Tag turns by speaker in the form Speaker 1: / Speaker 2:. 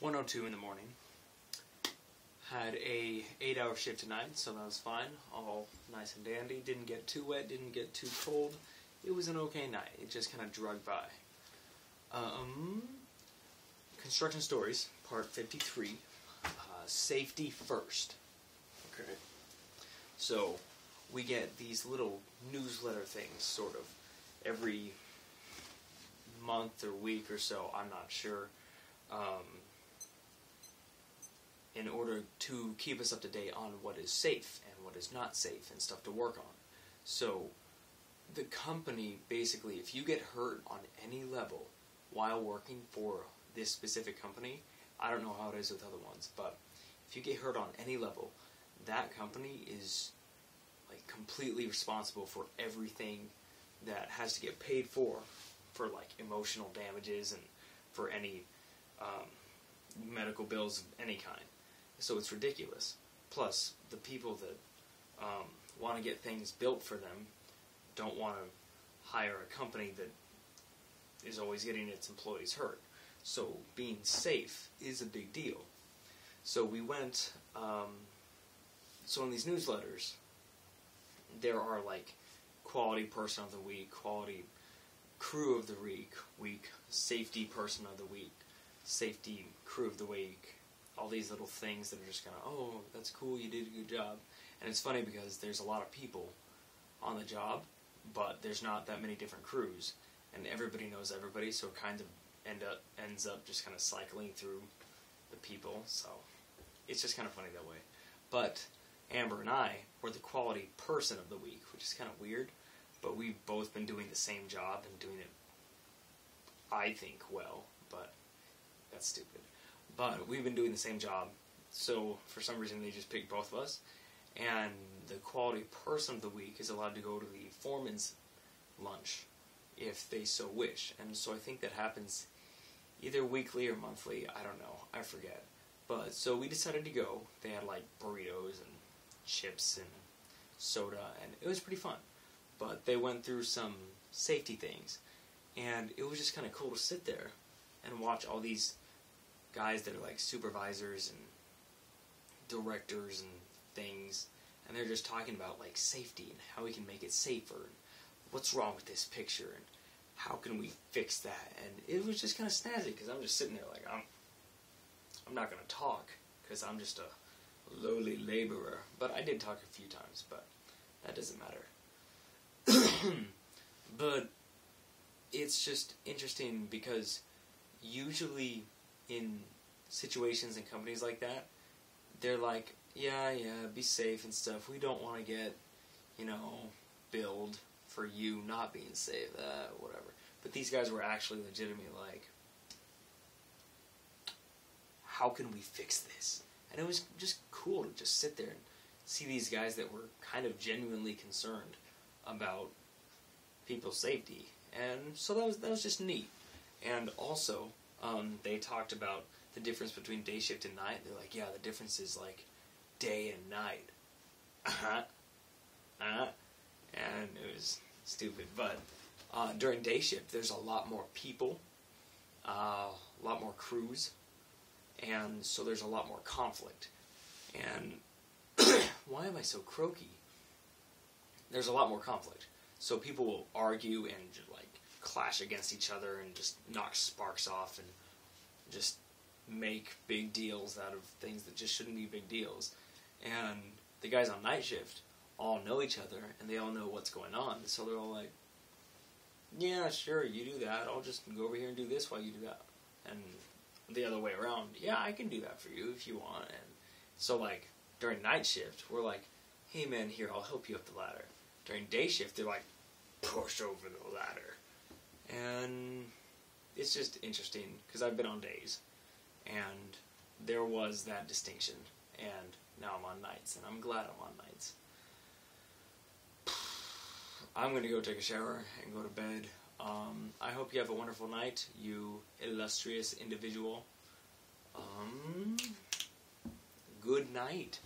Speaker 1: 1:02 in the morning. Had a 8-hour shift tonight, so that was fine. All nice and dandy. Didn't get too wet, didn't get too cold. It was an okay night. It just kind of dragged by. Construction Stories, part 53. Safety first. Okay. So, we get these little newsletter things, sort of, every month or week or so, I'm not sure, in order to keep us up to date on what is safe and what is not safe and stuff to work on. So, the company, basically, if you get hurt on any level while working for this specific company, I don't know how it is with other ones, but if you get hurt on any level, that company is like completely responsible for everything that has to get paid for like emotional damages and for any medical bills of any kind. So it's ridiculous. Plus, the people that want to get things built for them don't want to hire a company that is always getting its employees hurt. So being safe is a big deal. So we went, so in these newsletters, there are like quality person of the week, quality crew of the week, safety person of the week, safety crew of the week, all these little things that are just kind of, oh, that's cool, you did a good job. And it's funny because there's a lot of people on the job, but there's not that many different crews, and everybody knows everybody, so it kind of ends up just kind of cycling through the people, so it's just kind of funny that way. But Amber and I were the quality person of the week, which is kind of weird, but we've both been doing the same job and doing it, I think, well, but that's stupid. But we've been doing the same job, so for some reason they just picked both of us, and the quality person of the week is allowed to go to the foreman's lunch if they so wish. And so I think that happens either weekly or monthly, I don't know, I forget. But so we decided to go. They had like burritos and chips and soda, and it was pretty fun. But they went through some safety things, and it was just kind of cool to sit there and watch all these guys that are like supervisors and directors and things, and they're just talking about like safety and how we can make it safer and what's wrong with this picture and how can we fix that. And it was just kind of snazzy because I'm just sitting there like I'm not going to talk because I'm just a lowly laborer. But I did talk a few times, but that doesn't matter. But it's just interesting because usually in situations and companies like that, they're like, yeah, be safe and stuff. We don't want to get, billed for you not being safe, whatever. But these guys were actually legitimately like, how can we fix this? And it was just cool to just sit there and see these guys that were kind of genuinely concerned about people's safety. And so that was just neat. And also, they talked about the difference between day shift and night. They're like, yeah, the difference is like day and night. And it was stupid. But during day shift, there's a lot more people, a lot more crews, and so there's a lot more conflict. And why am I so croaky? There's a lot more conflict. So people will argue and just like clash against each other and just knock sparks off and just make big deals out of things that just shouldn't be big deals. And the guys on night shift all know each other and they all know what's going on. So they're all like, yeah, sure, you do that. I'll just go over here and do this while you do that. And the other way around, yeah, I can do that for you if you want. And so like during night shift, we're like, hey man, here, I'll help you up the ladder. During day shift, they're like, push over the ladder. And it's just interesting because I've been on days and there was that distinction, and now I'm on nights, and I'm glad I'm on nights. I'm going to go take a shower and go to bed. I hope you have a wonderful night, you illustrious individual. Good night.